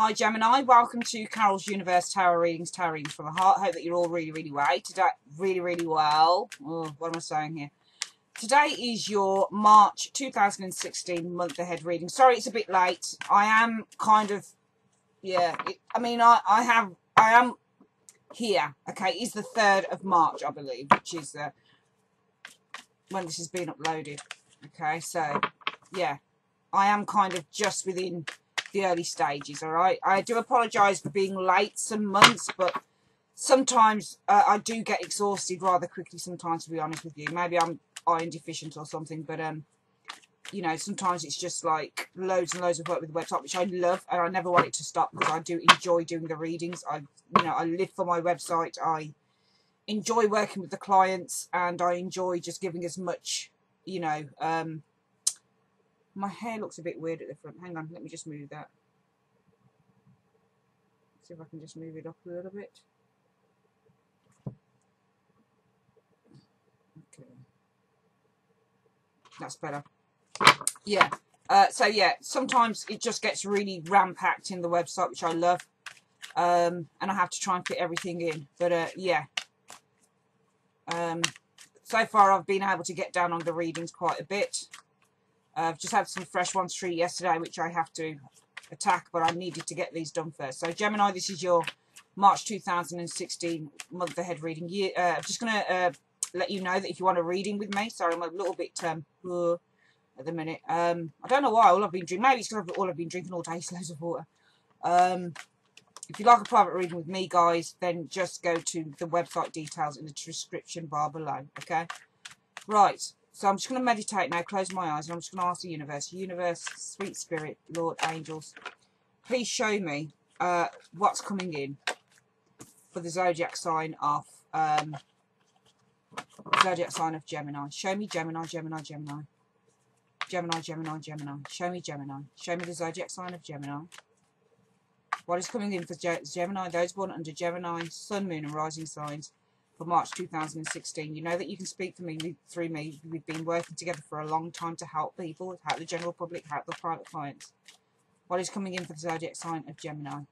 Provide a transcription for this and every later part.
Hi Gemini, welcome to Carol's Universe Tarot Readings from the Heart. Hope that you're all really well today. Really well. Oh, what am I saying here? Today is your March 2016 month ahead reading. Sorry, it's a bit late. I am kind of, yeah. I am here. Okay, it's the 3rd of March, I believe, which is when this has been uploaded. Okay, so yeah, I am kind of just within the early stages. All right, I do apologize for being late some months, but sometimes I do get exhausted rather quickly sometimes, to be honest with you. Maybe I'm iron deficient or something, but you know, sometimes it's just like loads and loads of work with the website, which I love, and I never want it to stop because I do enjoy doing the readings. I live for my website. I enjoy working with the clients, and I enjoy just giving as much, you know. My hair looks a bit weird at the front. Hang on, let me just move that. See if I can just move it up a little bit. Okay, that's better. Yeah. So yeah, sometimes it just gets really ram-packed in the website, which I love, and I have to try and fit everything in. But yeah, so far I've been able to get down on the readings quite a bit. I've just had some fresh ones through yesterday, which I have to attack, but I needed to get these done first. So Gemini, this is your March 2016 month ahead reading. I'm just going to let you know that if you want a reading with me, sorry, I'm a little bit at the minute. I don't know why. All I've been drinking, maybe it's because all I've been drinking all day is loads of water. If you like a private reading with me, guys, then just go to the website details in the description bar below. Okay, right. So I'm just going to meditate now, close my eyes, and I'm just going to ask the universe, sweet spirit, Lord, angels, please show me what's coming in for the zodiac sign of Gemini. Show me Gemini. Show me Gemini. Show me the zodiac sign of Gemini. What is coming in for Gemini? Those born under Gemini, Sun, Moon, and Rising signs for March 2016. You know that you can speak to me through me. We've been working together for a long time to help people, help the general public, help the private clients. What is coming in for the zodiac sign of Gemini?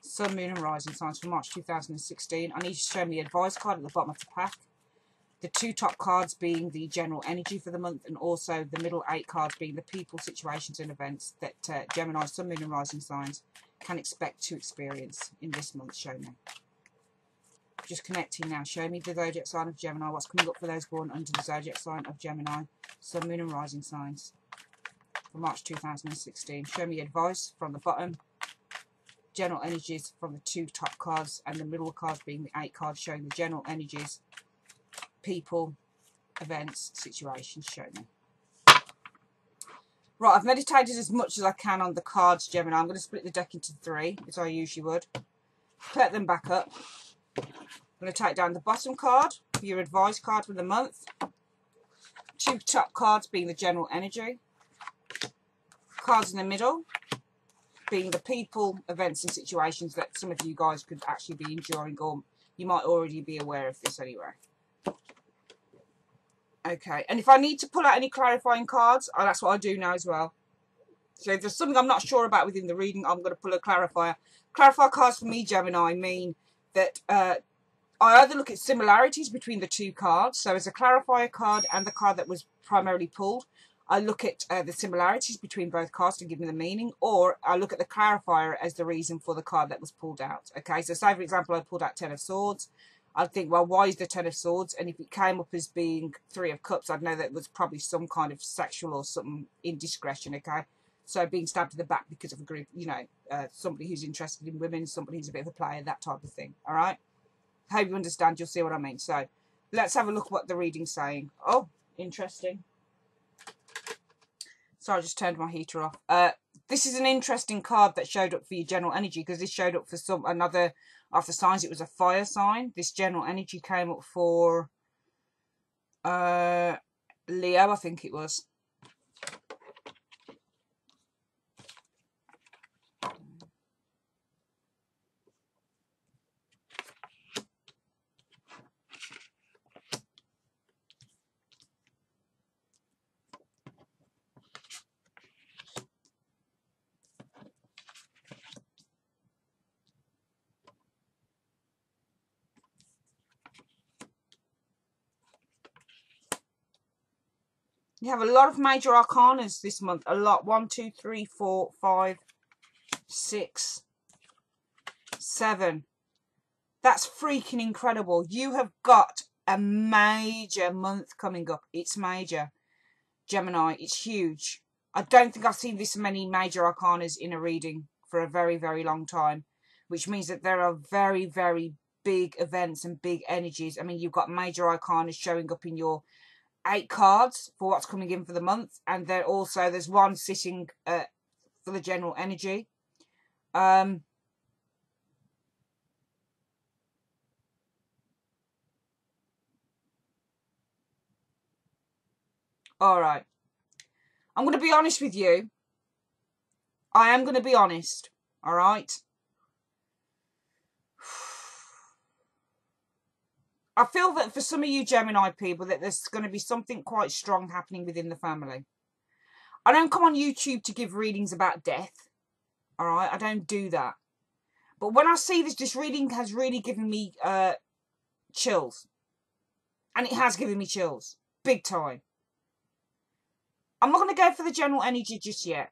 Sun, Moon, and Rising signs for March 2016. I need you to show me the advice card at the bottom of the pack. The 2 top cards being the general energy for the month, and also the middle 8 cards being the people, situations, and events that Gemini, Sun, Moon, and Rising signs can expect to experience in this month. Show me. Just connecting now. Show me the zodiac sign of Gemini. What's coming up for those born under the zodiac sign of Gemini, Sun, Moon, and Rising signs for March 2016. Show me advice from the bottom. General energies from the 2 top cards, and the middle cards being the 8 cards showing the general energies, people, events, situations. Show me. Right, I've meditated as much as I can on the cards, Gemini. I'm going to split the deck into 3, as I usually would. Collect them back up. I'm going to take down the bottom card for your advice card for the month. 2 top cards being the general energy. Cards in the middle being the people, events, and situations that some of you guys could actually be enduring, or you might already be aware of this anyway. Okay, and if I need to pull out any clarifying cards, that's what I do now as well. So if there's something I'm not sure about within the reading, I'm going to pull a clarifier. Clarifier cards for me, Gemini, mean that I either look at similarities between the 2 cards. So as a clarifier card and the card that was primarily pulled, I look at the similarities between both cards to give me the meaning, or I look at the clarifier as the reason for the card that was pulled out. Okay, so say for example I pulled out 10 of Swords. I'd think, well, why is the 10 of Swords? And if it came up as being 3 of Cups, I'd know that it was probably some kind of sexual or something indiscretion, okay? So being stabbed in the back because of a group, you know, somebody who's interested in women, somebody who's a bit of a player, that type of thing, all right? Hope you understand, you'll see what I mean. So let's have a look at what the reading's saying. Oh, interesting. Sorry, I just turned my heater off. This is an interesting card that showed up for your general energy, because this showed up for another of the signs. It was a fire sign. This general energy came up for Leo, I think it was. You have a lot of major arcanas this month. A lot. 1, 2, 3, 4, 5, 6, 7. That's freaking incredible. You have got a major month coming up. It's major, Gemini. It's huge. I don't think I've seen this many major arcanas in a reading for a very, very long time, which means that there are very, very big events and big energies. I mean, you've got major arcanas showing up in your 8 cards for what's coming in for the month, and there's one sitting for the general energy. All right. I'm going to be honest with you. I am going to be honest. All right. I feel that for some of you Gemini people that there's going to be something quite strong happening within the family. I don't come on YouTube to give readings about death. All right. I don't do that. But when I see this reading has really given me chills. And it has given me chills. Big time. I'm not going to go for the general energy just yet.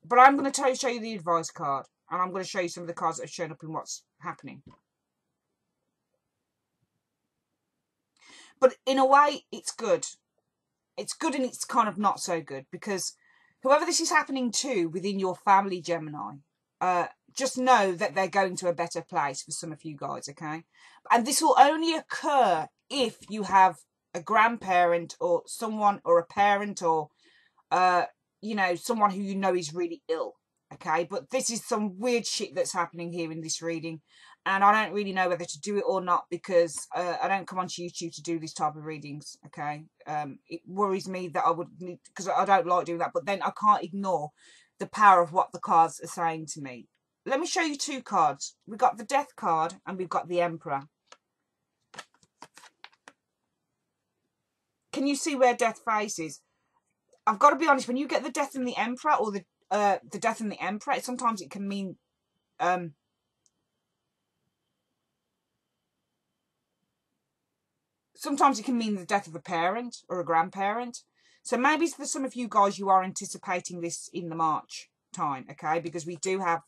But I'm going to show you the advice card. And I'm going to show you some of the cards that have shown up in what's happening. But in a way, it's good. It's good and it's kind of not so good. Because whoever this is happening to within your family, Gemini, just know that they're going to a better place for some of you guys, okay? And this will only occur if you have a grandparent or someone or a parent or, you know, someone who you know is really ill, okay? But this is some weird shit that's happening here in this reading. And I don't really know whether to do it or not because I don't come onto YouTube to do this type of readings, okay? It worries me that I would need, because I don't like doing that, but then I can't ignore the power of what the cards are saying to me. Let me show you 2 cards. We've got the Death card and we've got the Emperor. Can you see where Death faces? I've got to be honest, when you get the Death and the Emperor or the Death and the Emperor, sometimes it can mean sometimes it can mean the death of a parent or a grandparent. So maybe for some of you guys, you are anticipating this in the March time, okay? Because we do have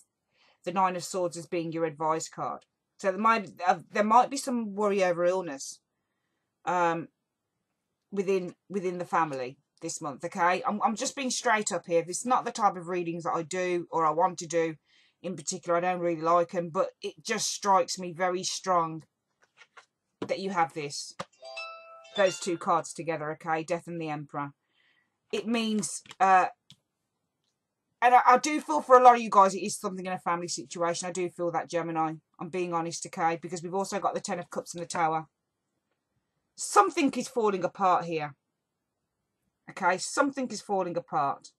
the 9 of Swords as being your advice card. So there might be some worry over illness within the family this month, okay? I'm just being straight up here. This is not the type of readings that I do or I want to do in particular. I don't really like them, but it just strikes me very strong that you have those 2 cards together, okay? Death and the Emperor. It means, and I do feel for a lot of you guys, it is something in a family situation. I do feel that, Gemini. I'm being honest, okay? Because we've also got the 10 of Cups and the Tower. Something is falling apart here. Okay? Something is falling apart.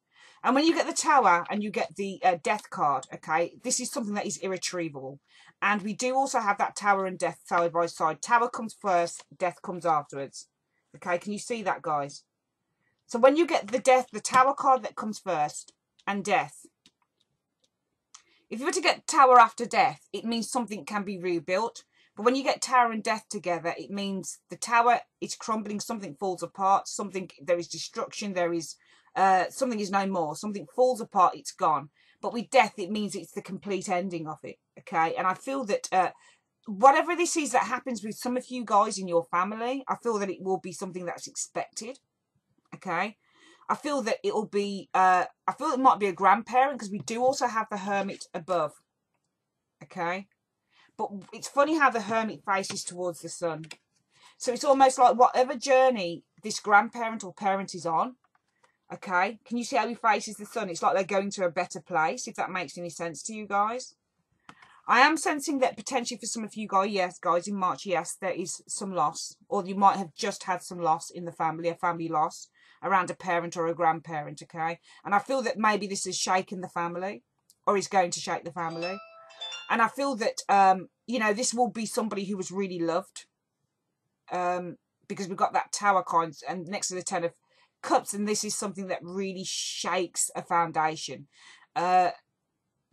And when you get the Tower and you get the Death card, okay, this is something that is irretrievable. And we do also have that Tower and Death side by side. Tower comes first, Death comes afterwards. Okay, can you see that, guys? So when you get the Tower card that comes first and Death, if you were to get Tower after Death, it means something can be rebuilt. But when you get Tower and Death together, it means the Tower is crumbling, something falls apart, there is destruction, there is something is no more, something falls apart, it's gone. But with Death, it means it's the complete ending of it, okay? And I feel that whatever this is that happens with some of you guys in your family, I feel that it will be something that's expected, okay? I feel that it will be, I feel it might be a grandparent because we do also have the Hermit above, okay? But it's funny how the Hermit faces towards the sun. So it's almost like whatever journey this grandparent or parent is on, okay, can you see how he faces the sun? It's like they're going to a better place, if that makes any sense to you guys. I am sensing that potentially for some of you guys, yes, guys, in March, yes, there is some loss. Or you might have just had some loss in the family, a family loss around a parent or a grandparent, okay? And I feel that maybe this has shaken the family or is going to shake the family. And I feel that, you know, this will be somebody who was really loved. Because we've got that Tower coin and next to the 10 of Cups. And this is something that really shakes a foundation. The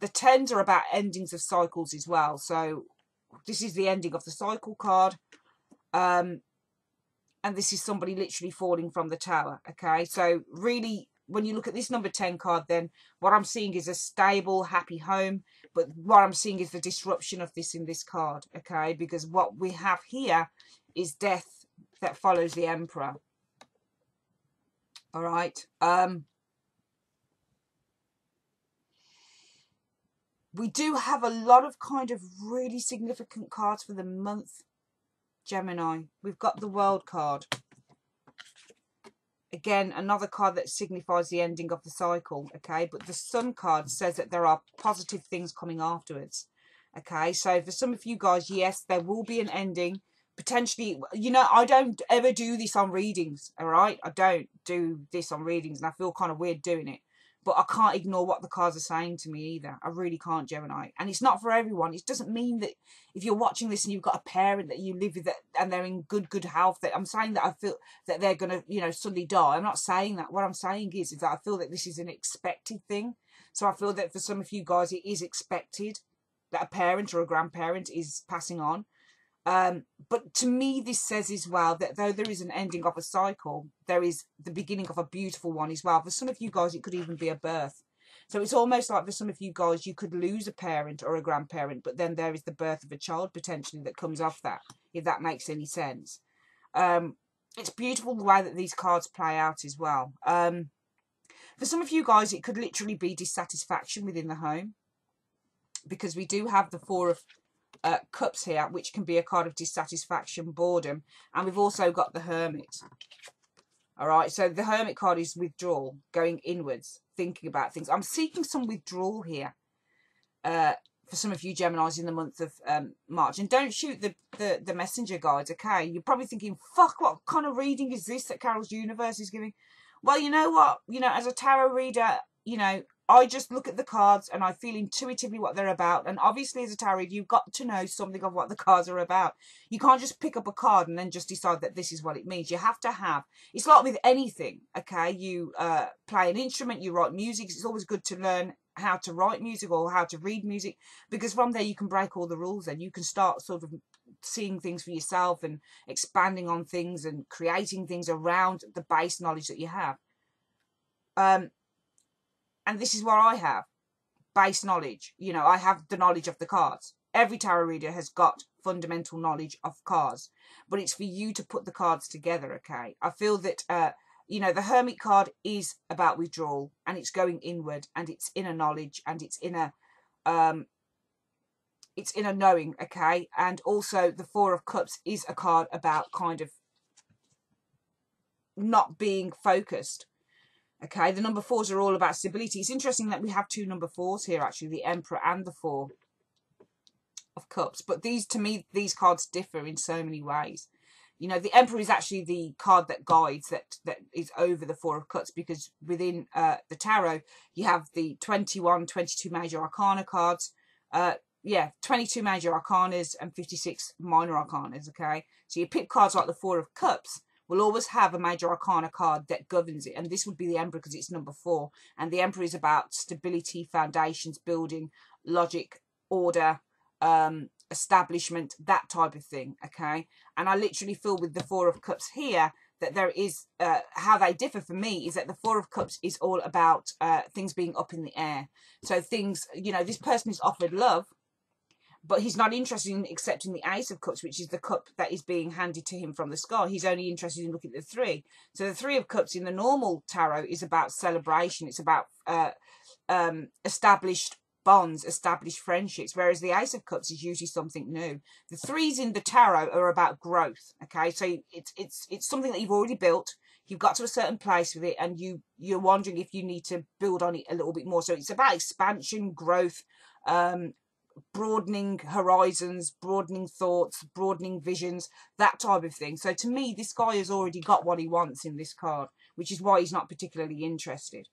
10s are about endings of cycles as well. So this is the ending of the cycle card. and this is somebody literally falling from the tower. Okay, so really, when you look at this number 10 card, then what I'm seeing is a stable, happy home. But what I'm seeing is the disruption of this in this card. Okay, because what we have here is death that follows the Emperor. All right. We do have a lot of kind of really significant cards for the month, Gemini. We've got the World card. Again, another card that signifies the ending of the cycle, okay? But the Sun card says that there are positive things coming afterwards, okay? So for some of you guys, yes, there will be an ending. Potentially, you know, I don't ever do this on readings, all right? I don't do this on readings, and I feel kind of weird doing it. But I can't ignore what the cards are saying to me either. I really can't, Gemini. And it's not for everyone. It doesn't mean that if you're watching this and you've got a parent that you live with that, and they're in good health, that I'm saying that I feel that they're going to, you know, suddenly die. I'm not saying that. What I'm saying is that I feel that this is an expected thing. So I feel that for some of you guys, it is expected that a parent or a grandparent is passing on. But to me, this says as well that though there is an ending of a cycle, there is the beginning of a beautiful one as well. For some of you guys, it could even be a birth. So it's almost like for some of you guys, you could lose a parent or a grandparent, but then there is the birth of a child potentially that comes off that, if that makes any sense. It's beautiful the way that these cards play out as well. For some of you guys, it could literally be dissatisfaction within the home, because we do have the Four of Cups here, which can be a card of dissatisfaction, boredom, and we've also got the Hermit. All right, so the Hermit card is withdrawal, going inwards, thinking about things. I'm seeking some withdrawal here for some of you Geminis in the month of March. And don't shoot the messenger, guys, okay? You're probably thinking, fuck, what kind of reading is this that Carol's Universe is giving? Well, you know what? You know, as a tarot reader, you know, I just look at the cards and I feel intuitively what they're about. And obviously, as a tarot reader, you've got to know something of what the cards are about. You can't just pick up a card and then just decide that this is what it means. You have to have, it's like with anything, okay? You play an instrument, you write music. It's always good to learn how to write music or how to read music, because from there you can break all the rules and you can start sort of seeing things for yourself and expanding on things and creating things around the base knowledge that you have. And this is what I have, base knowledge. You know, I have the knowledge of the cards. Every tarot reader has got fundamental knowledge of cards, but it's for you to put the cards together, okay? I feel that, you know, the Hermit card is about withdrawal, and it's going inward, and it's inner knowledge, and it's inner knowing, okay? And also the Four of Cups is a card about kind of not being focused. Okay, the number 4s are all about stability. It's interesting that we have two number 4s here, actually, the Emperor and the Four of Cups. But these, to me, these cards differ in so many ways. You know, the Emperor is actually the card that guides, that is over the Four of Cups, because within the tarot, you have the 21, 22 major arcana cards. Yeah, 22 major arcanas and 56 minor arcanas, okay? So you pick cards like the Four of Cups, will always have a major arcana card that governs it, and this would be the Emperor because it's number 4, and the Emperor is about stability, foundations, building, logic, order, establishment, that type of thing, okay? And I literally feel with the Four of Cups here that there is, how they differ for me is that the Four of Cups is all about things being up in the air. So things, you know, this person is offered love, but he's not interested in accepting the Ace of Cups, which is the cup that is being handed to him from the sky. He's only interested in looking at the 3. So the 3 of Cups in the normal tarot is about celebration. It's about established bonds, established friendships, whereas the Ace of Cups is usually something new. The 3s in the tarot are about growth, okay? So it's something that you've already built. You've got to a certain place with it, and you're wondering if you need to build on it a little bit more. So it's about expansion, growth, broadening horizons, broadening thoughts, broadening visions, that type of thing. So to me, this guy has already got what he wants in this card, which is why he's not particularly interested.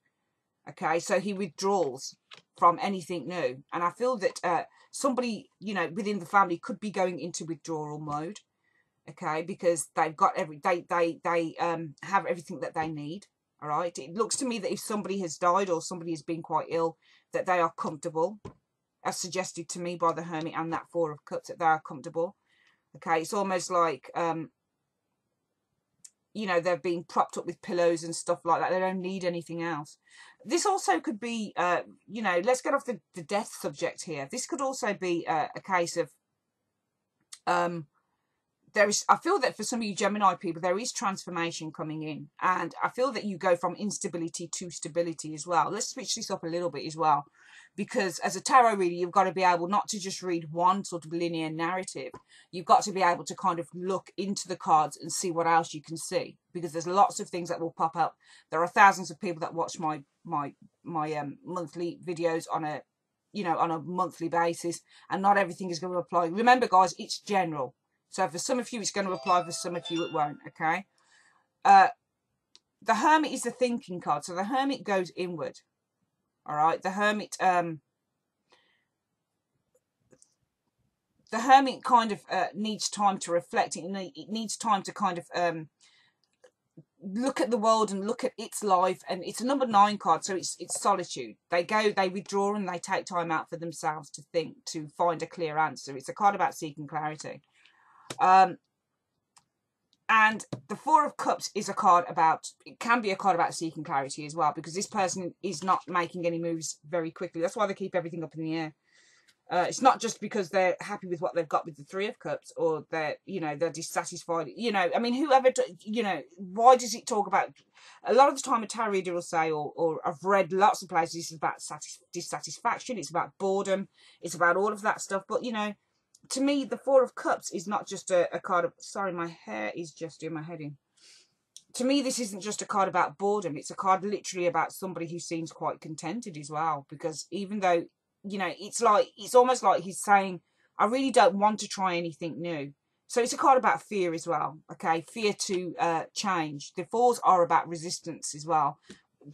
Okay, so he withdraws from anything new. And I feel that somebody, you know, within the family could be going into withdrawal mode. Okay, because they've got they have everything that they need. All right, it looks to me that if somebody has died or somebody has been quite ill, that they are comfortable, as suggested to me by the Hermit and that Four of Cups, that they are comfortable. Okay, it's almost like you know, they're being propped up with pillows and stuff like that. They don't need anything else. This also could be, you know, let's get off the death subject here. This could also be a case of, I feel that for some of you Gemini people, there is transformation coming in. And I feel that you go from instability to stability as well. Let's switch this up a little bit as well. Because as a tarot reader, you've got to be able not to just read one sort of linear narrative. You've got to be able to kind of look into the cards and see what else you can see. Because there's lots of things that will pop up. There are thousands of people that watch my monthly videos on a, you know, on a monthly basis. And not everything is going to apply. Remember, guys, it's general. So for some of you, it's going to apply. For some of you, it won't, okay? The Hermit is the thinking card. So the Hermit goes inward, all right? The Hermit kind of needs time to reflect. It needs time to kind of look at the world and look at its life. And it's a number 9 card, so it's solitude. They withdraw and they take time out for themselves to think, to find a clear answer. It's a card about seeking clarity. And the Four of Cups is a card about, it can be a card about seeking clarity as well, because this person is not making any moves very quickly. That's why they keep everything up in the air. It's not just because they're happy with what they've got with the Three of Cups, or they're, you know, they're dissatisfied. You know, I mean, whoever, you know, why does it talk about, a lot of the time a tarot reader will say, or I've read lots of places, this is about dissatisfaction, it's about boredom, it's about all of that stuff. But, you know, to me, the Four of Cups is not just a card of, sorry, my hair is just doing my head in. To me, this isn't just a card about boredom. It's a card literally about somebody who seems quite contented as well. Because even though, you know, it's almost like he's saying, I really don't want to try anything new. So it's a card about fear as well, okay? Fear to change. The Fours are about resistance as well.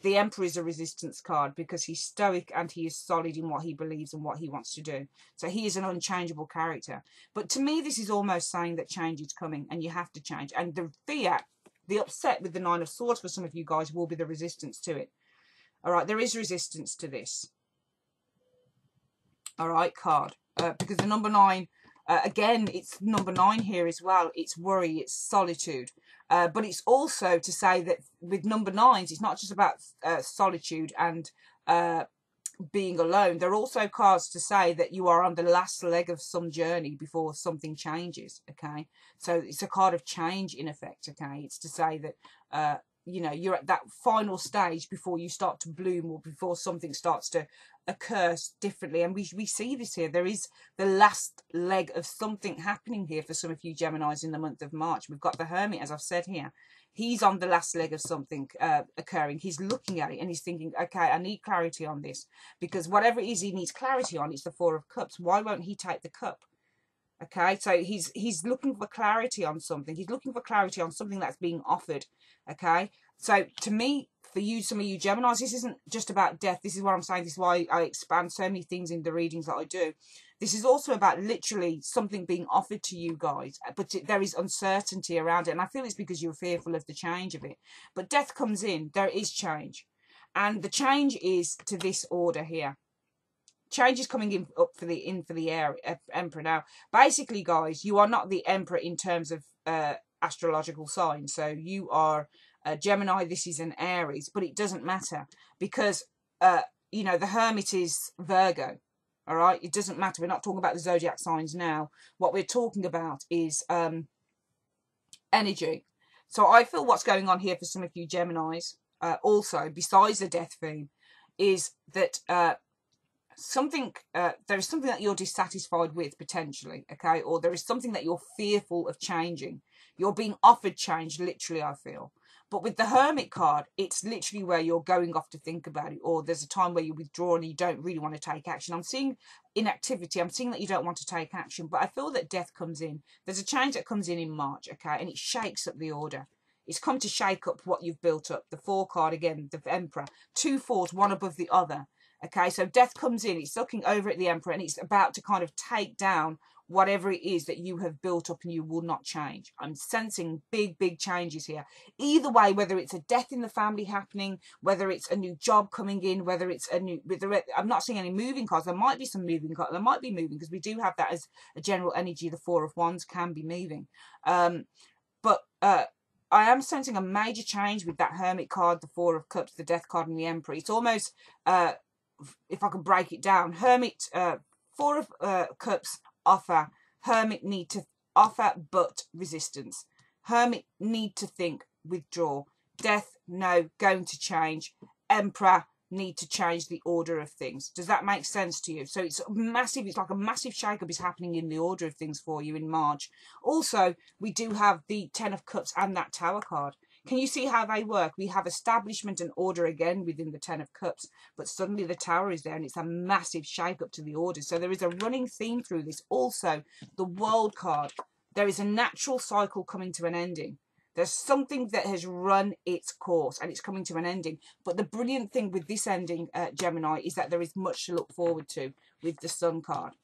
The Emperor is a resistance card because he's stoic and he is solid in what he believes and what he wants to do. So he is an unchangeable character. But to me, this is almost saying that change is coming and you have to change. And the fear, the upset with the Nine of Swords for some of you guys will be the resistance to it. All right, there is resistance to this. All right, card. Because the number 9, again, it's number 9 here as well. It's worry, it's solitude. But it's also to say that with number 9s, it's not just about solitude and being alone. There are also cards to say that you are on the last leg of some journey before something changes, okay? So it's a card of change in effect, okay? It's to say that, you know, you're at that final stage before you start to bloom or before something starts to occur differently. And we see this here. There is the last leg of something happening here for some of you Geminis in the month of March. We've got the Hermit, as I've said here. He's on the last leg of something occurring. He's looking at it and he's thinking, okay, I need clarity on this. Because whatever it is he needs clarity on, it's the Four of Cups. Why won't he take the cup? Okay, so he's looking for clarity on something. He's looking for clarity on something that's being offered. Okay, so to me, for you, some of you Geminis, this isn't just about death. This is what I'm saying. This is why I expand so many things in the readings that I do. This is also about literally something being offered to you guys, but there is uncertainty around it. And I feel it's because you're fearful of the change of it. But death comes in, there is change. And the change is to this order here. Change is coming in up for the Emperor. Now, basically, guys, you are not the Emperor in terms of astrological signs. So you are Gemini, this is an Aries, but it doesn't matter because, you know, the Hermit is Virgo. All right, it doesn't matter. We're not talking about the zodiac signs now. What we're talking about is energy. So I feel what's going on here for some of you Geminis, also, besides the death theme, is that there is something that you're dissatisfied with potentially, okay? Or there is something that you're fearful of changing. You're being offered change, literally, I feel. But with the Hermit card, it's literally where you're going off to think about it, or there's a time where you withdraw and you don't really want to take action. I'm seeing inactivity. I'm seeing that you don't want to take action, but I feel that death comes in. There's a change that comes in March, okay? And it shakes up the order. It's come to shake up what you've built up. The 4 card, again, the Emperor. 2 4s, one above the other. Okay, so death comes in. It's looking over at the Emperor and it's about to kind of take down whatever it is that you have built up and you will not change. I'm sensing big, big changes here. Either way, whether it's a death in the family happening, whether it's a new job coming in, whether it's a new... I'm not seeing any moving cards. There might be some moving cards. There might be moving because we do have that as a general energy. The 4 of Wands can be moving. But I am sensing a major change with that Hermit card, the Four of Cups, the Death card, and the Emperor. It's almost, if I could break it down, Hermit, Four of Cups offer, Hermit need to offer but resistance. Hermit need to think, withdraw. Death, no, going to change. Emperor, need to change the order of things. Does that make sense to you? So it's massive. It's like a massive shake-up is happening in the order of things for you in March. Also, we do have the Ten of Cups and that Tower card. Can you see how they work? We have establishment and order again within the Ten of Cups, but suddenly the Tower is there and it's a massive shake-up to the order. So there is a running theme through this. Also, the World card. There is a natural cycle coming to an ending. There's something that has run its course and it's coming to an ending. But the brilliant thing with this ending, Gemini, is that there is much to look forward to with the Sun card.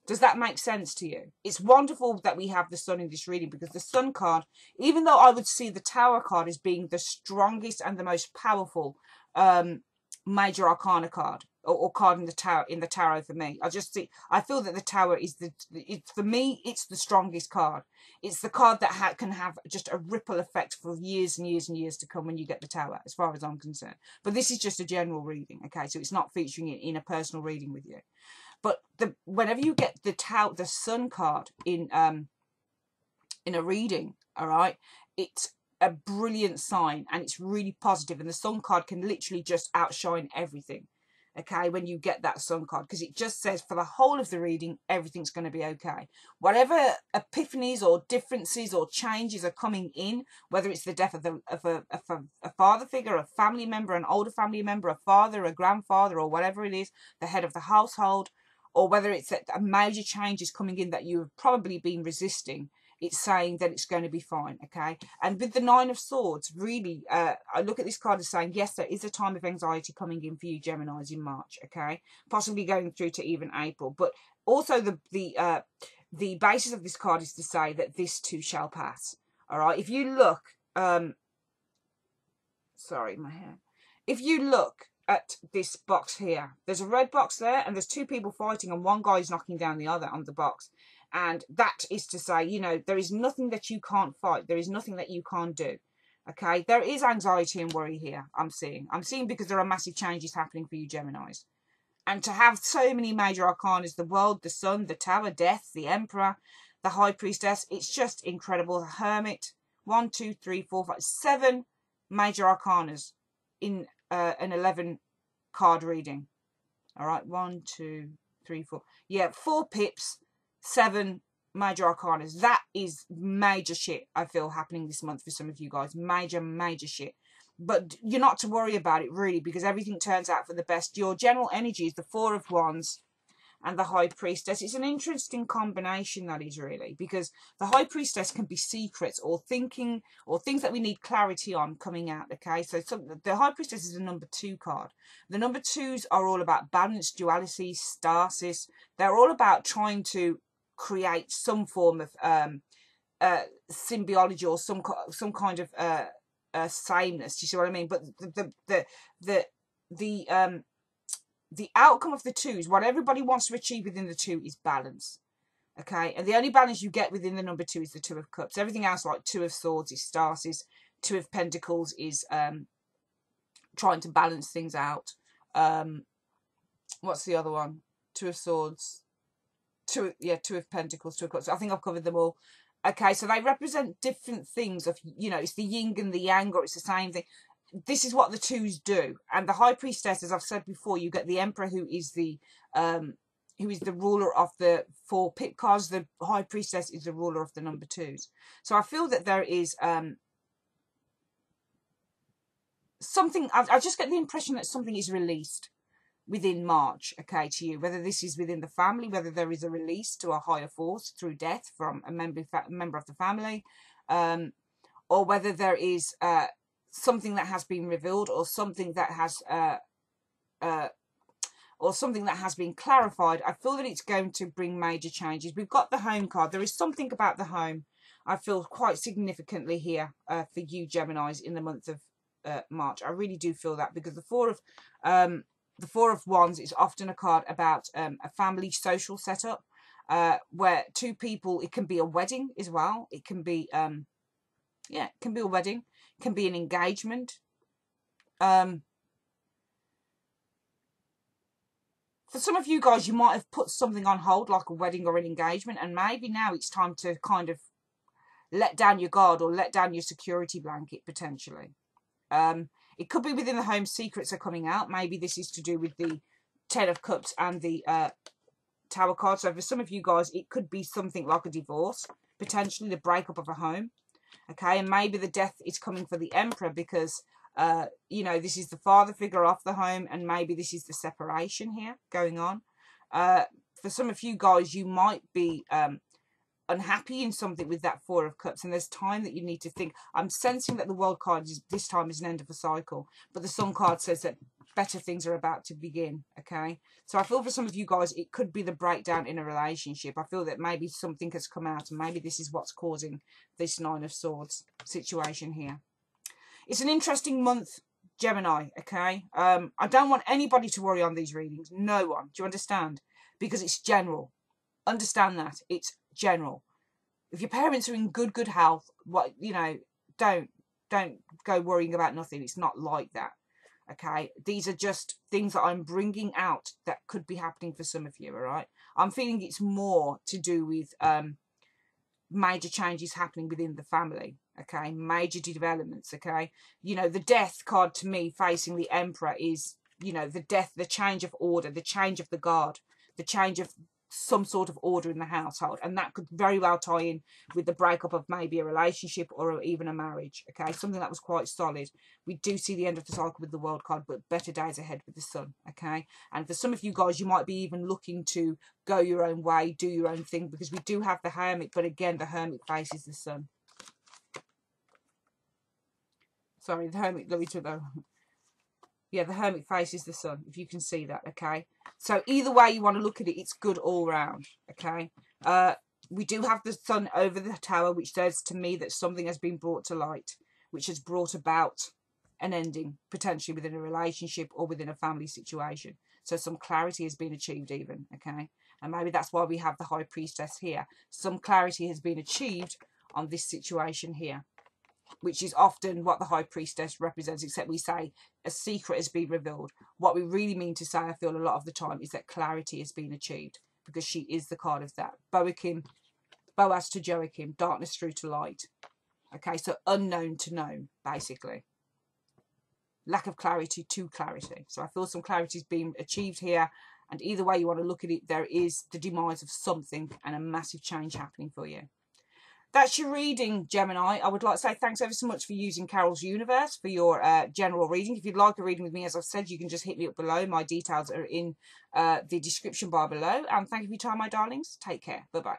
Does that make sense to you? It's wonderful that we have the Sun in this reading, because the Sun card, even though I would see the Tower card as being the strongest and the most powerful major arcana card, or card in the tarot for me, I feel that the Tower is for me, it's the strongest card. It's the card that can have just a ripple effect for years and years and years to come when you get the Tower, as far as I'm concerned. But this is just a general reading, okay? So it's not featuring it in a personal reading with you. But whenever you get the Sun card in a reading, all right, it's a brilliant sign and it's really positive. And the Sun card can literally just outshine everything, okay, when you get that Sun card, because it just says for the whole of the reading, everything's going to be okay. Whatever epiphanies or differences or changes are coming in, whether it's the death of a father figure, a family member, an older family member, a father, a grandfather, or whatever it is, the head of the household, or whether it's that a major change is coming in that you have probably been resisting, it's saying that it's going to be fine, okay? And with the Nine of Swords, really, I look at this card as saying, yes, there is a time of anxiety coming in for you, Geminis, in March, okay? Possibly going through to even April. But also the basis of this card is to say that this too shall pass, all right? If you look, sorry, my hair. If you look at this box here, there's a red box there and there's two people fighting and one guy's knocking down the other on the box. And that is to say, you know, there is nothing that you can't fight. There is nothing that you can't do. Okay, there is anxiety and worry here. I'm seeing because there are massive changes happening for you, Geminis. And to have so many major arcanas, the World, the Sun, the Tower, Death, the Emperor, the High Priestess, it's just incredible. The Hermit, 1, 2, 3, 4, 5, 7 major arcanas in an 11 card reading. All right, 1, 2, 3, 4. Yeah, 4 pips, 7 major arcanas. That is major shit, I feel, happening this month for some of you guys. Major shit. But you're not to worry about it, really, because everything turns out for the best. Your general energy is the Four of Wands and the High Priestess. It's an interesting combination, that is, really, because the High Priestess can be secrets or thinking or things that we need clarity on coming out, okay? So the High Priestess is a number 2 card. The number 2s are all about balance, duality, stasis. They're all about trying to create some form of symbiology or some kind of sameness. You see what I mean? But the outcome of the 2s, what everybody wants to achieve within the 2 is balance. Okay, and the only balance you get within the number 2 is the 2 of Cups. Everything else, like 2 of Swords, is stasis. 2 of Pentacles is trying to balance things out. What's the other one? 2 of Swords. 2 of Pentacles, 2 of Cups. I think I've covered them all. Okay, so they represent different things of, you know, it's the yin and the yang, or it's the same thing. This is what the 2s do. And the High Priestess, as I've said before, you get the Emperor, who is the ruler of the 4 pip cards. The High Priestess is the ruler of the number 2s. So I feel that there is something, I just get the impression that something is released within March, okay, to you, whether this is within the family, whether there is a release to a higher force through death from a member of the family, or whether there is something that has been revealed, or something that has been clarified. I feel that it's going to bring major changes. We've got the Home card. There is something about the home, I feel, quite significantly here for you, Geminis, in the month of March. I really do feel that, because the Four of Wands is often a card about a family social setup where 2 people, it can be a wedding as well. It can be Yeah, it can be a wedding, can be an engagement. For some of you guys, you might have put something on hold, like a wedding or an engagement, and maybe now it's time to kind of let down your guard or let down your security blanket, potentially. It could be within the home, secrets are coming out. Maybe this is to do with the Ten of Cups and the Tower card. So for some of you guys, it could be something like a divorce, potentially the breakup of a home. Okay, and maybe the death is coming for the Emperor because, you know, this is the father figure of the home, and maybe this is the separation here going on. For some of you guys, you might be unhappy in something with that Four of Cups, and there's time that you need to think. I'm sensing that the World card is this time is an end of a cycle, but the Sun card says that better things are about to begin. Okay, so I feel for some of you guys it could be the breakdown in a relationship. I feel that maybe something has come out, and maybe this is what's causing this Nine of Swords situation here. It's an interesting month, Gemini. Okay, I don't want anybody to worry on these readings. No one. Do you understand? Because it's general. Understand that it's general. If your parents are in good health, what, you know, don't go worrying about nothing. It's not like that. Okay, these are just things that I'm bringing out that could be happening for some of you. All right, I'm feeling it's more to do with major changes happening within the family. Okay, major developments. Okay, you know, the Death card to me facing the Emperor is, you know, the death, the change of order, the change of the guard, the change of some sort of order in the household, and that could very well tie in with the breakup of maybe a relationship or even a marriage. Okay, something that was quite solid. We do see the end of the cycle with the World card, but better days ahead with the Sun. Okay, and for some of you guys, you might be even looking to go your own way, do your own thing, because we do have the Hermit, but again, the Hermit faces the Sun. Sorry, the Hermit, let me to the... Yeah, the Hermit faces the Sun, if you can see that, okay? So either way you want to look at it, it's good all round, okay? We do have the Sun over the Tower, which says to me that something has been brought to light, which has brought about an ending, potentially within a relationship or within a family situation. So some clarity has been achieved even, okay? And maybe that's why we have the High Priestess here. Some clarity has been achieved on this situation here, which is often what the High Priestess represents, except we say a secret has been revealed. What we really mean to say, I feel a lot of the time, is that clarity has been achieved, because she is the card of that. Boaz to Joachim, darkness through to light. Okay, so unknown to known, basically. Lack of clarity to clarity. So I feel some clarity has been achieved here, and either way you want to look at it, there is the demise of something and a massive change happening for you. That's your reading, Gemini. I would like to say thanks ever so much for using Carol's Universe for your general reading. If you'd like a reading with me, as I've said, you can just hit me up below. My details are in the description bar below. And thank you for your time, my darlings. Take care. Bye-bye.